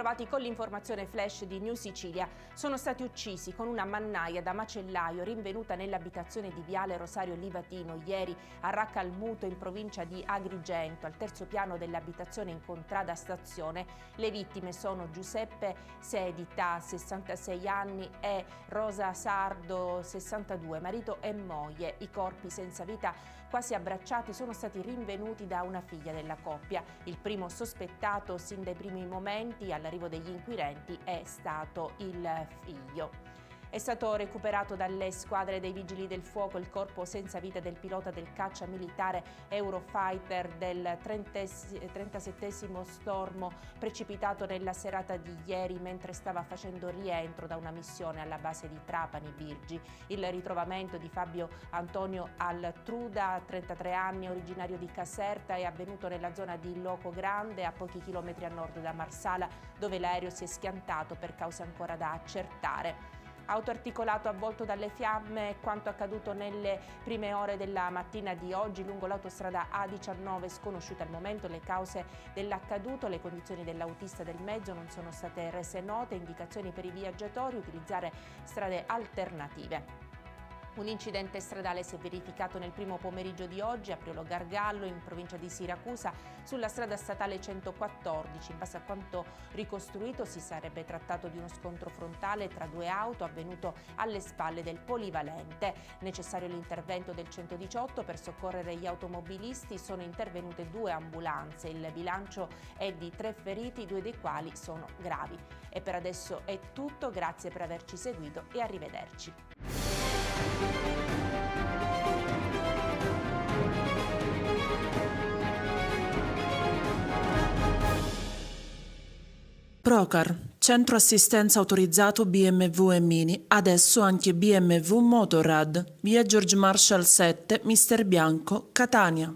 bentrovati con l'informazione flash di New Sicilia. Sono stati uccisi con una mannaia da macellaio rinvenuta nell'abitazione di Viale Rosario Livatino ieri a Raccalmuto in provincia di Agrigento, al terzo piano dell'abitazione in contrada stazione. Le vittime sono Giuseppe Sedita, 66 anni, e Rosa Sardo, 62, marito e moglie. I corpi senza vita, quasi abbracciati, sono stati rinvenuti da una figlia della coppia. Il primo sospettato sin dai primi momenti all'arrivo degli inquirenti è stato il figlio. È stato recuperato dalle squadre dei Vigili del Fuoco il corpo senza vita del pilota del caccia militare Eurofighter del 37° Stormo, precipitato nella serata di ieri mentre stava facendo rientro da una missione alla base di Trapani Birgi. Il ritrovamento di Fabio Antonio Altruda, 33 anni, originario di Caserta, è avvenuto nella zona di Loco Grande, a pochi chilometri a nord da Marsala, dove l'aereo si è schiantato per cause ancora da accertare. Autoarticolato avvolto dalle fiamme, quanto accaduto nelle prime ore della mattina di oggi lungo l'autostrada A19, sconosciute al momento le cause dell'accaduto. Le condizioni dell'autista del mezzo non sono state rese note, indicazioni per i viaggiatori: utilizzare strade alternative. Un incidente stradale si è verificato nel primo pomeriggio di oggi a Priolo Gargallo, in provincia di Siracusa, sulla strada statale 114. In base a quanto ricostruito si sarebbe trattato di uno scontro frontale tra due auto avvenuto alle spalle del polivalente. Necessario l'intervento del 118 per soccorrere gli automobilisti. Sono intervenute 2 ambulanze. Il bilancio è di 3 feriti, 2 dei quali sono gravi. E per adesso è tutto, grazie per averci seguito e arrivederci. Procar, centro assistenza autorizzato BMW e Mini, adesso anche BMW Motorrad, via George Marshall 7, Mister Bianco, Catania.